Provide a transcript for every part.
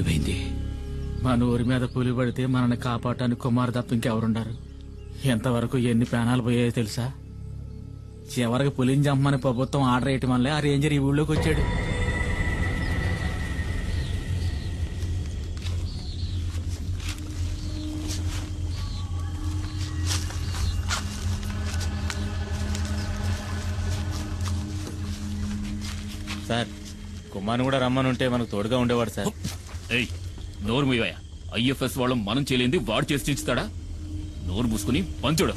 ఏమైంది? మన ఊరి మీద పులి పడితే మనల్ని కాపాడటానికి కుమార్ తప్ప ఇంకెవరుండారు? ఎంతవరకు ఎన్ని ప్రాణాలు పోయాయో తెలుసా? చివరికి పులిని చంపమని ప్రభుత్వం ఆర్డర్ వేయటం వల్లే ఆ రేంజర్ ఈ ఊళ్ళోకి వచ్చాడు. సార్, కుమార్ని కూడా రమ్మనుంటే మనకు తోడుగా ఉండేవాడు సార్. ఏయ్, నోరు మూయవయ్యా. ఐఎఫ్ఎస్ వాళ్ళం మనం చేయలేంది వాడు చేసి చించుతాడా? నోరు మూసుకుని పంచుడు.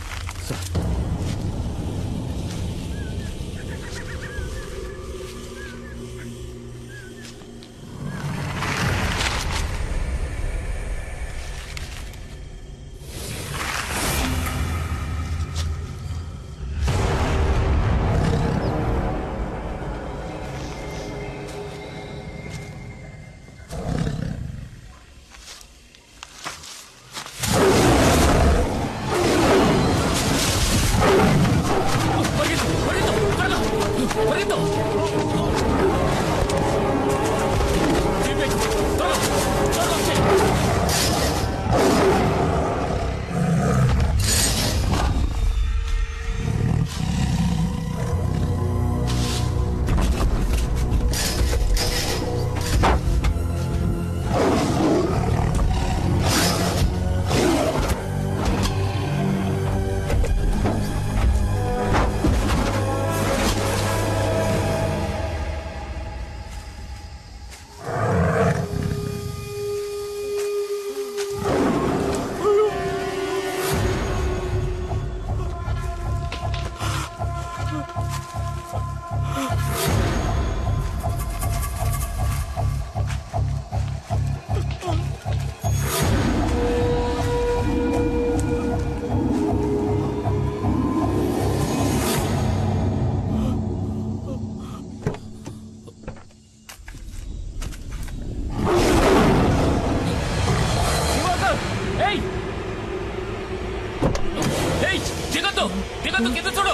కింద చూడు,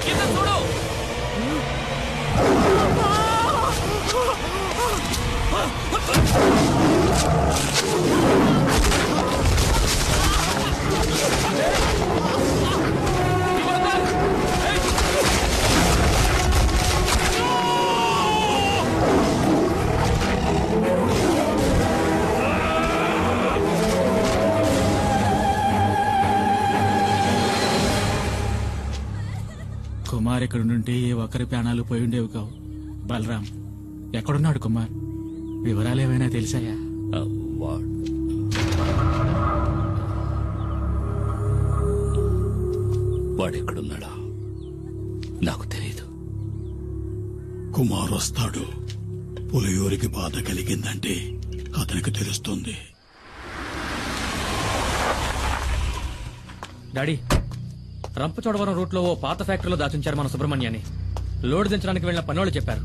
కింద చూడు. కుమార్ ఇక్కడ నుండి ఏ ఒక్కరి ప్రాణాలు పోయి ఉండేవి కావు. బలరాం ఎక్కడున్నాడు? కుమార్ వివరాలు ఏమైనా తెలిసాయా? వాడెక్కడున్నాడా నాకు తెలియదు. కుమార్ వస్తాడు. పులియూరికి బాధ కలిగిందంటే అతనికి తెలుస్తుంది. డాడీ, రంపచోడవరం రూట్ లో ఓ పాత ఫ్యాక్టరీలో దాచుంచారు మన సుబ్రహ్మణ్యాన్ని. లోడ్ దించడానికి వెళ్లిన పనోళ్ళు చెప్పారు.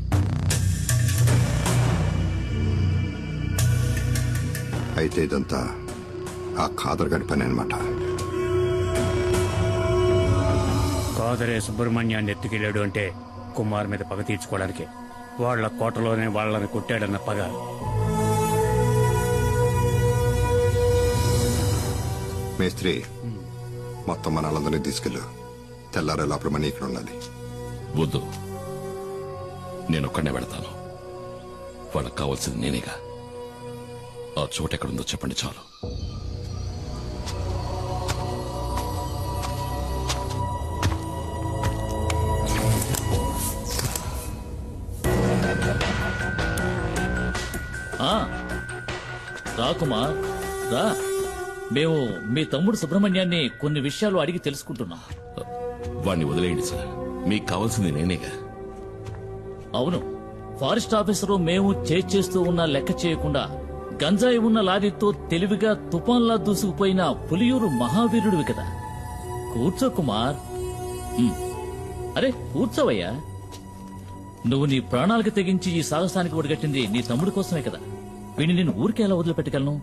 అయితే ఇదంతా ఆ ఖాదర్ గడి పని అనమాట. కాదరే సుబ్రహ్మణ్యాన్ని ఎత్తుకెళ్ళాడు అంటే కుమార్ మీద పగ తీర్చుకోవడానికి. వాళ్ల కోటలోనే వాళ్ళని కొట్టాడన్న పగ. మేస్త్రి, మొత్తం మన వాళ్ళందరినీ తీసుకెళ్ళు. తెల్లారే లోపల మనీ ఇక్కడ ఉండాలి. వద్దు, నేనొక్కడనే వెళతాను. వాళ్ళకి కావాల్సింది నేనేగా. ఆ చోటు ఎక్కడుందో చెప్పండి చాలు. రా కుమార్, రా. మేము మీ తమ్ముడు సుబ్రహ్మణ్యాన్ని కొన్ని విషయాలు అడిగి తెలుసుకుంటున్నాం. వాణ్ణి వదిలేయండి సార్, మీకు కావాల్సింది నేనేగా. అవును, ఫారెస్ట్ ఆఫీసరు మేము చేస్తూ ఉన్న లెక్క చేయకుండా గంజాయి ఉన్న లారీతో తెలివిగా తుఫాన్లా దూసుకుపోయిన పులియూరు మహావీరుడివి కదా. కూర్చో కుమార్. అరే కూర్చోవయ్యా. నువ్వు నీ ప్రాణాలకు తెగించి ఈ సాహసానికి ఒడిగట్టింది నీ తమ్ముడి కోసమే కదా. వీడిని నేను ఊరికే ఎలా వదిలిపెట్టగలను?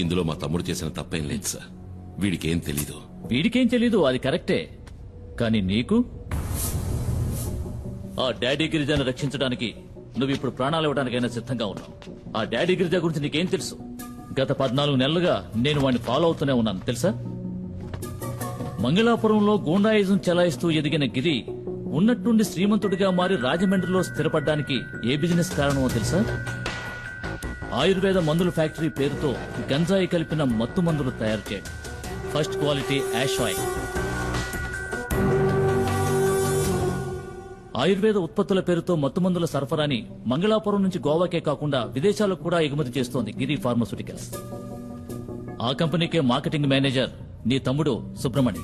ఇందులో మా తమ్ముడు చేసిన తప్పేం లేదు సార్. వీడికేం తెలీదు. వీడికేం తెలీదు, అది కరెక్టే. కానీ నీకు ఆ డాడీ గిరిజాను రక్షించడానికి నువ్వు ఇప్పుడు ప్రాణాలు ఇవ్వడానికైనా సిద్ధంగా ఉన్నావు. ఆ డాడీ గిరిజా గురించి నీకేం తెలుసు? గత 14 నెలలుగా నేను వాడిని ఫాలో అవుతూనే ఉన్నాను తెలుసా? మంగళాపురంలో గూండాయిజం చెలాయిస్తూ ఎదిగిన గిరి ఉన్నట్టుండి శ్రీమంతుడిగా మారి రాజమండ్రిలో స్థిరపడ్డానికి ఏ బిజినెస్ కారణమో తెలుసా? ఆయుర్వేద మందుల ఫ్యాక్టరీ పేరుతో గంజాయి కలిపిన మత్తు మందులు తయారు చేయడం. First quality hash oil. Ayurveda ఉత్పత్తుల పేరుతో మత్తుమందుల సరఫరాని మంగళాపురం నుంచి గోవాకే కాకుండా విదేశాలకు కూడా ఎగుమతి చేస్తోంది గిరి ఫార్మాస్యూటికల్స్. ఆ కంపెనీకే మార్కెటింగ్ మేనేజర్ నీ తమ్ముడు సుబ్రమణి.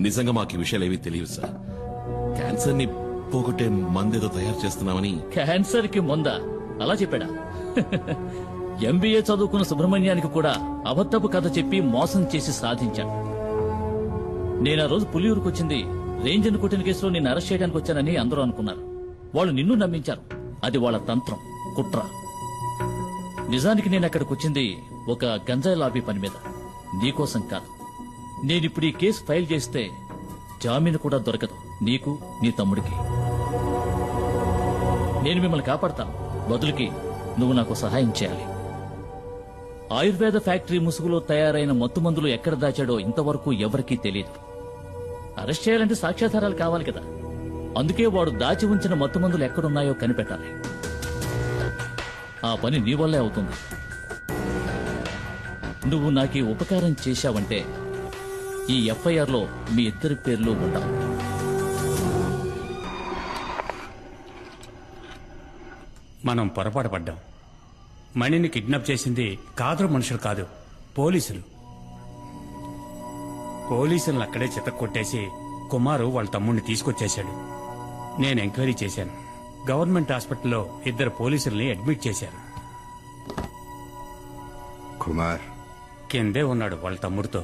నిజంగా మాకు ఈ విషయాలు ఏవీ తెలియదు సార్. క్యాన్సర్ ని పోగొట్టే మందేదో తయారు చేస్తున్నామని. క్యాన్సర్ కి ముందా అలా చెప్పాడా? ఎంబీఏ చదువుకున్న సుబ్రహ్మణ్యానికి కూడా అబద్ధపు కథ చెప్పి మోసం చేసి సాధించాడు. నేను ఆ రోజు పులియూరుకు వచ్చింది రేంజర్ కొట్టిన కేసులో నిన్ను అరెస్ట్ చేయడానికి వచ్చానని అందరూ అనుకున్నారు. వాళ్ళు నిన్ను నమ్మించారు. అది వాళ్ళ తంత్రం, కుట్ర. నిజానికి నేను అక్కడికి వచ్చింది ఒక గంజాయి లాబీ పని మీద, నీకోసం కాదు. నేనిప్పుడు ఈ కేసు ఫైల్ చేస్తే జామీను కూడా దొరకదు నీకు, నీ తమ్ముడికి. నేను మిమ్మల్ని కాపాడతాను. బదులుకి నువ్వు నాకు సహాయం చేయాలి. ఆయుర్వేద ఫ్యాక్టరీ ముసుగులో తయారైన మత్తుమందులు ఎక్కడ దాచాడో ఇంతవరకు ఎవరికీ తెలియదు. అరెస్ట్ చేయాలంటే సాక్ష్యాధారాలు కావాలి కదా. అందుకే వాడు దాచి ఉంచిన మత్తుమందులు ఎక్కడున్నాయో కనిపెట్టాలి. ఆ పని నీ వల్లే అవుతుంది. నువ్వు నాకీ ఉపకారం చేశావంటే ఈ ఎఫ్ఐఆర్ లో మీ ఇద్దరి పేర్లు ఉండవు. మనం పొరపాటు పడ్డాం. మణిని కిడ్నాప్ చేసింది కాదరు మనుషులు కాదు, పోలీసులు. పోలీసులను అక్కడే చితక్కొట్టేసి కుమారు వాళ్ళ తమ్ముడిని తీసుకొచ్చేశాడు. నేను ఎంక్వైరీ చేశాను. గవర్నమెంట్ హాస్పిటల్లో 2 పోలీసుల్ని అడ్మిట్ చేశారు. కుమార్ కిందే ఉన్నాడు వాళ్ళ తమ్ముడితో.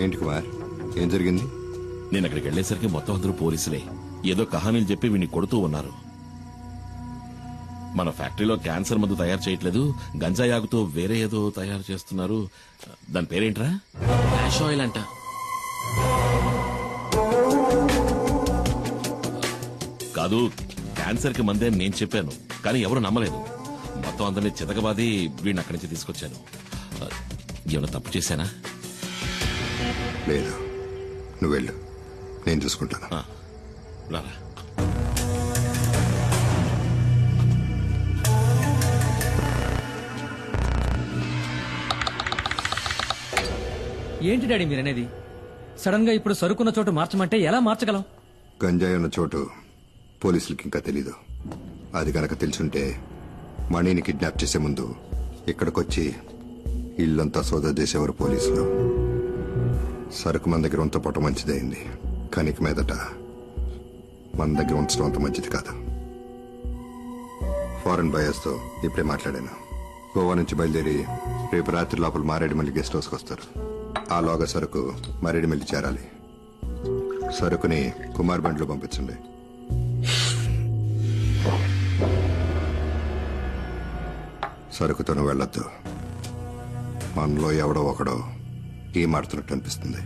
ఏంటి కుమార్, ఏం జరిగింది? నేను అక్కడికి వెళ్లేసరికి మొత్తం అందరూ పోలీసులే. ఏదో కహానీలు చెప్పి వీడిని కొడుతూ ఉన్నారు. మన ఫ్యాక్టరీలో క్యాన్సర్ మందు తయారు చేయట్లేదు, గంజాయి ఆకుతో వేరే ఏదో తయారు చేస్తున్నారు. దాని పేరేంట్రా? యాష్ ఆయిల్ అంట. కాదు, క్యాన్సర్ కి మందే నేను చెప్పాను, కానీ ఎవరు నమ్మలేదు. మొత్తం అందరినీ చితకబాది వీడిని అక్కడి నుంచి తీసుకొచ్చాను. ఏమైనా తప్పు చేశానా? లేదు, నువ్వు వెళ్ళు, నేను చూసుకుంటాను. రారా. ఏంటి డాడీ మీరనేది? సడన్ గా ఇప్పుడు సరుకున్న చోటు మార్చమంటే ఎలా మార్చగలం? గంజాయి ఉన్న చోటు పోలీసులకి ఇంకా తెలీదు. అది కనుక తెలుసుంటే మణిని కిడ్నాప్ చేసే ముందు ఇక్కడికొచ్చి ఇల్లంతా సోదా చేసేవారు పోలీసులు. సరుకు మన దగ్గర ఉంచపోవటం మంచిదైంది, కానీ ఇక మీదట మన దగ్గర ఉంచడం అంత మంచిది కాదు. ఫారెన్ బయర్స్తో ఇప్పుడే మాట్లాడాను. గోవా నుంచి బయలుదేరి రేపు రాత్రి లోపల మారేడుమల్లి గెస్ట్ హౌస్కి వస్తారు. ఆలోగా సరుకు మారేడుమల్లి చేరాలి. సరుకుని కుమార్ బండ్లో పంపించండి. సరుకుతో నువ్వు వెళ్ళొద్దు. మనలో ఎవడో ఒకడో ఏం ఆడుతున్నట్టు అనిపిస్తుంది.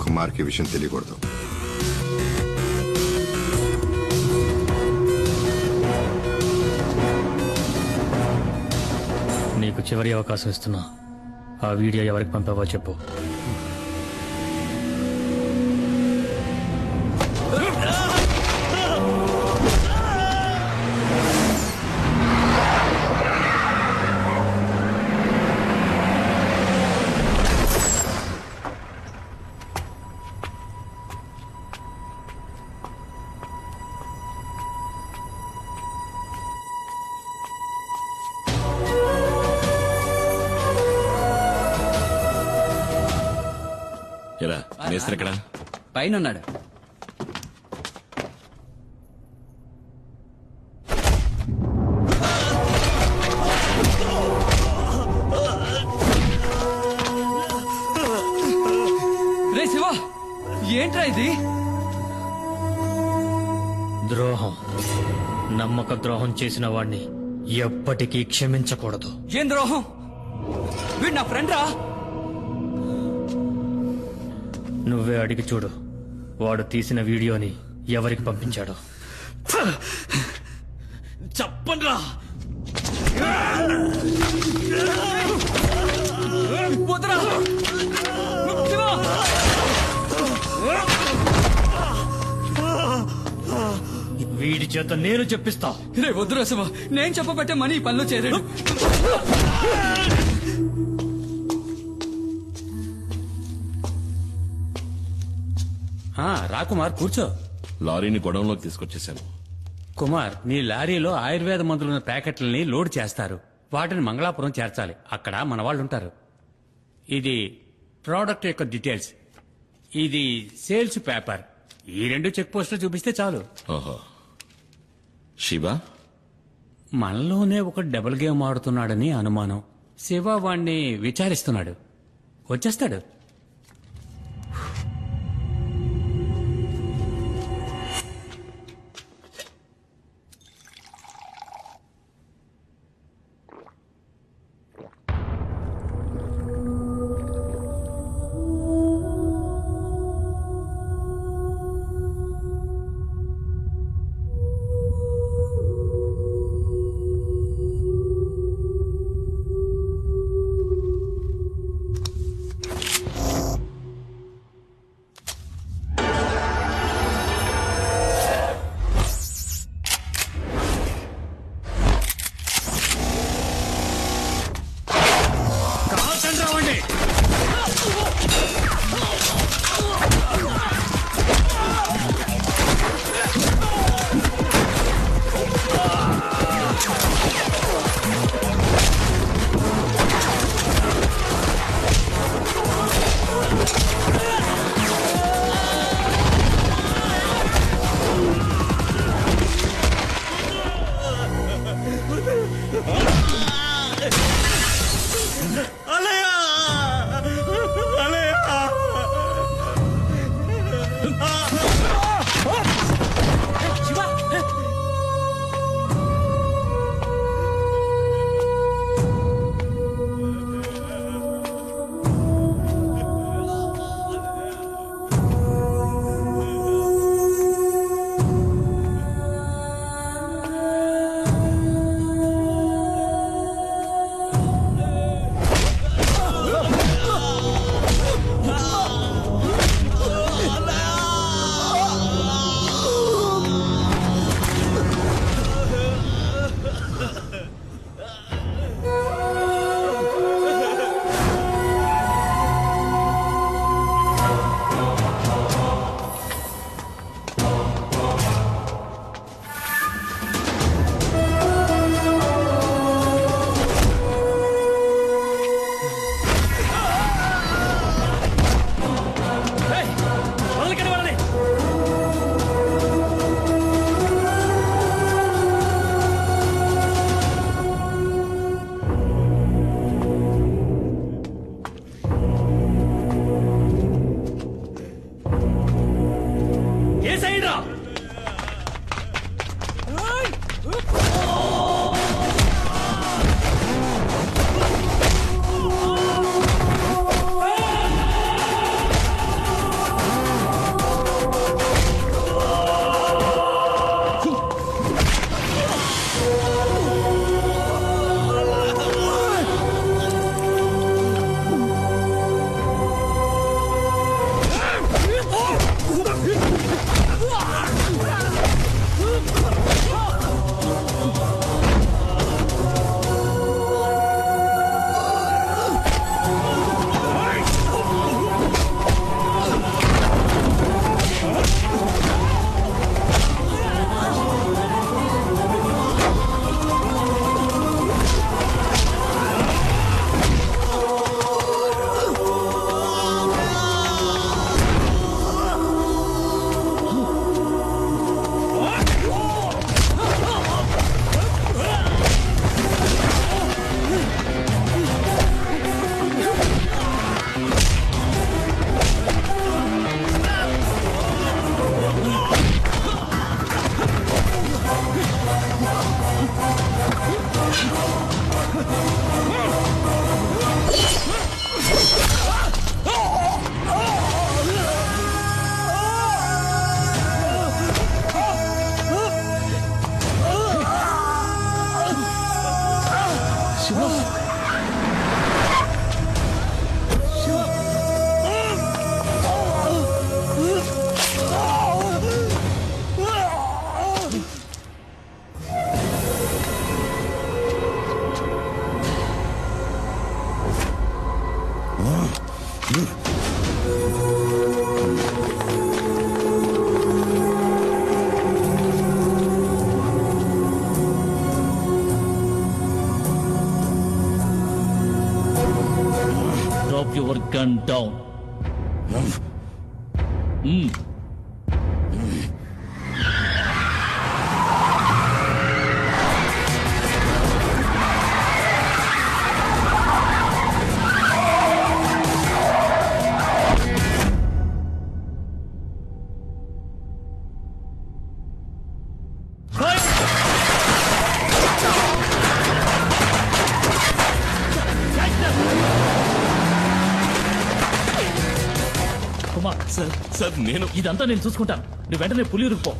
కుమార్కి విషయం తెలియకూడదు. నీకు చివరి అవకాశం ఇస్తున్నా. ఆ వీడియో ఎవరికి పంపావో చెప్పు. ఎరా మేస్త్రి ఎక్కడ? పైన ఉన్నాడు. రే శివ, ఏంట్రా ఇది? ద్రోహం, నమ్మక ద్రోహం చేసిన వాణ్ణి ఎప్పటికీ క్షమించకూడదు. ఏం ద్రోహం? వీడు నా ఫ్రెండ్ రా. నువ్వే అడిగి చూడు, వాడు తీసిన వీడియోని ఎవరికి పంపించాడో. చెప్పండ్రా. వదరా. శివ! వీడి చేత నేను చెప్పిస్తా. రే వద్దురా శివ, నేను చెప్పబట్టే మనీ ఈ పనిలో చేరాడు. రా కుమార్, కూర్చో. లారీని గొడవంలోకి తీసుకొచ్చేసాను. కుమార్, నీ లారీలో ఆయుర్వేద మందులున్న ప్యాకెట్లని లోడ్ చేస్తారు. వాటిని మంగళాపురం చేర్చాలి. అక్కడ మన వాళ్ళు ఉంటారు. ఇది ప్రోడక్ట్ యొక్క డీటెయిల్స్, ఇది సేల్స్ పేపర్. ఈ 2 చెక్ పోస్టులు చూపిస్తే చాలు. ఓహో, శివ మనలోనే ఒక డబుల్ గేమ్ ఆడుతున్నాడని అనుమానం. శివ వాణ్ణి విచారిస్తున్నాడు. వచ్చేస్తాడు. Drop your gun down. Kumar, sir నేను ఇదంతా నేను చూసుకుంటాను. నువ్వు వెంటనే పులియూరుకు పో.